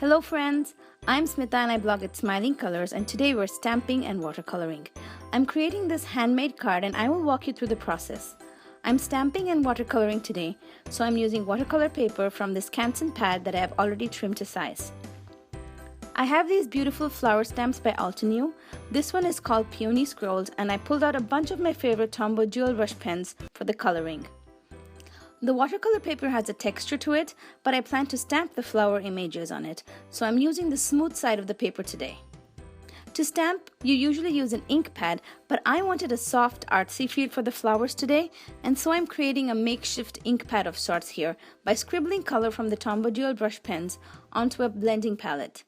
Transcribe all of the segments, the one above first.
Hello friends, I'm Smita and I blog at Smiling Colors, and today we're stamping and watercoloring. I'm creating this handmade card and I will walk you through the process. I'm stamping and watercoloring today, so I'm using watercolor paper from this Canson pad that I have already trimmed to size. I have these beautiful flower stamps by Altenew. This one is called Peony Scrolls, and I pulled out a bunch of my favorite Tombow Dual Brush Pens for the coloring. The watercolor paper has a texture to it, but I plan to stamp the flower images on it, so I'm using the smooth side of the paper today. To stamp, you usually use an ink pad, but I wanted a soft, artsy feel for the flowers today, and so I'm creating a makeshift ink pad of sorts here by scribbling color from the Tombow Dual Brush Pens onto a blending palette.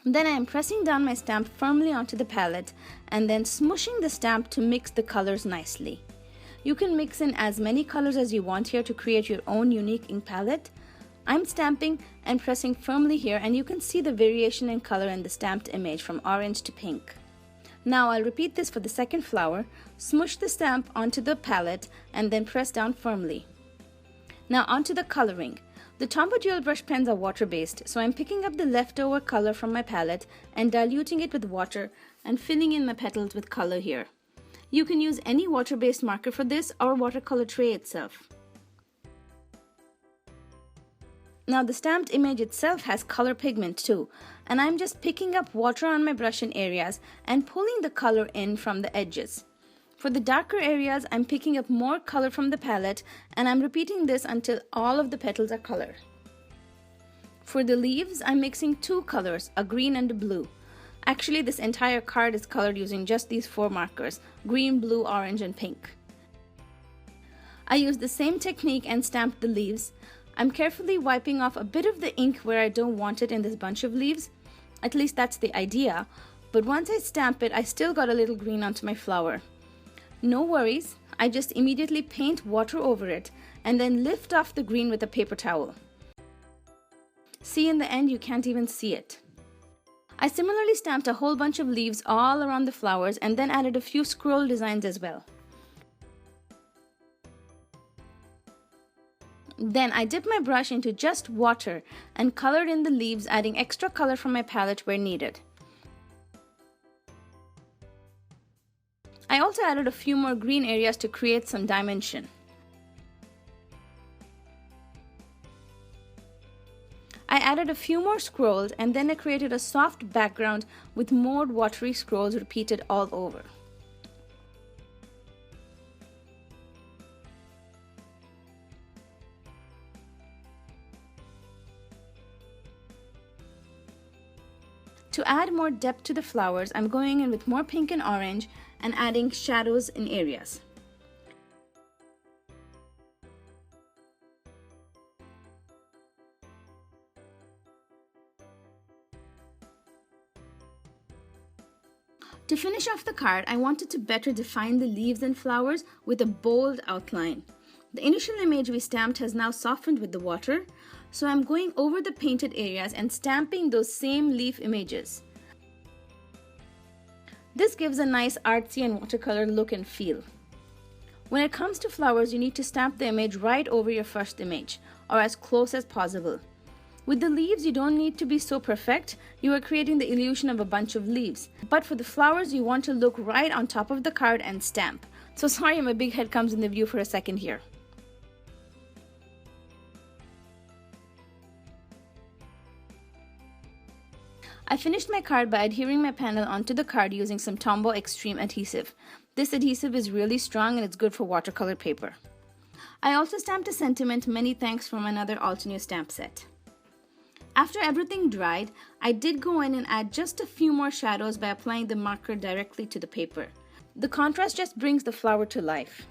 Then I am pressing down my stamp firmly onto the palette and then smooshing the stamp to mix the colors nicely. You can mix in as many colors as you want here to create your own unique ink palette. I'm stamping and pressing firmly here, and you can see the variation in color in the stamped image from orange to pink. Now I'll repeat this for the second flower, smoosh the stamp onto the palette and then press down firmly. Now onto the coloring. The Tombow Dual Brush Pens are water-based, so I'm picking up the leftover color from my palette and diluting it with water and filling in my petals with color here. You can use any water-based marker for this or watercolor tray itself. Now the stamped image itself has color pigment too, and I'm just picking up water on my brush in areas and pulling the color in from the edges. For the darker areas, I'm picking up more color from the palette, and I'm repeating this until all of the petals are colored. For the leaves, I'm mixing two colors, a green and a blue. Actually, this entire card is colored using just these four markers: green, blue, orange, and pink. I used the same technique and stamped the leaves. I'm carefully wiping off a bit of the ink where I don't want it in this bunch of leaves. At least that's the idea. But once I stamp it, I still got a little green onto my flower. No worries, I just immediately paint water over it and then lift off the green with a paper towel. See, in the end, you can't even see it. I similarly stamped a whole bunch of leaves all around the flowers and then added a few scroll designs as well. Then I dipped my brush into just water and colored in the leaves, adding extra color from my palette where needed. I also added a few more green areas to create some dimension. I added a few more scrolls, and then I created a soft background with more watery scrolls repeated all over. To add more depth to the flowers, I'm going in with more pink and orange and adding shadows in areas. To finish off the card, I wanted to better define the leaves and flowers with a bold outline. The initial image we stamped has now softened with the water, so I'm going over the painted areas and stamping those same leaf images. This gives a nice artsy and watercolor look and feel. When it comes to flowers, you need to stamp the image right over your first image, or as close as possible. With the leaves, you don't need to be so perfect. You are creating the illusion of a bunch of leaves. But for the flowers, you want to look right on top of the card and stamp. So sorry, my big head comes in the view for a second here. I finished my card by adhering my panel onto the card using some Tombow Extreme adhesive. This adhesive is really strong and it's good for watercolor paper. I also stamped a sentiment, "Many thanks," from another Altenew stamp set. After everything dried, I did go in and add just a few more shadows by applying the marker directly to the paper. The contrast just brings the flower to life.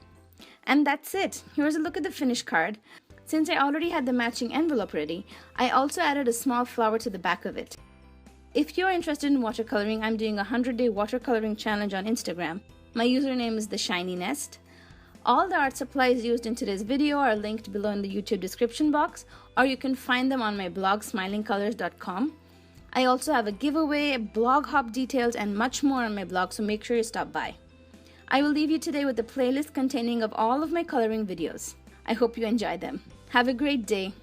And that's it. Here's a look at the finished card. Since I already had the matching envelope ready, I also added a small flower to the back of it. If you're interested in watercoloring, I'm doing a 100-day watercoloring challenge on Instagram. My username is The Shiny Nest. All the art supplies used in today's video are linked below in the YouTube description box, or you can find them on my blog smilingcolors.com. I also have a giveaway, blog hop details, and much more on my blog, so make sure you stop by. I will leave you today with a playlist containing of all of my coloring videos. I hope you enjoy them. Have a great day.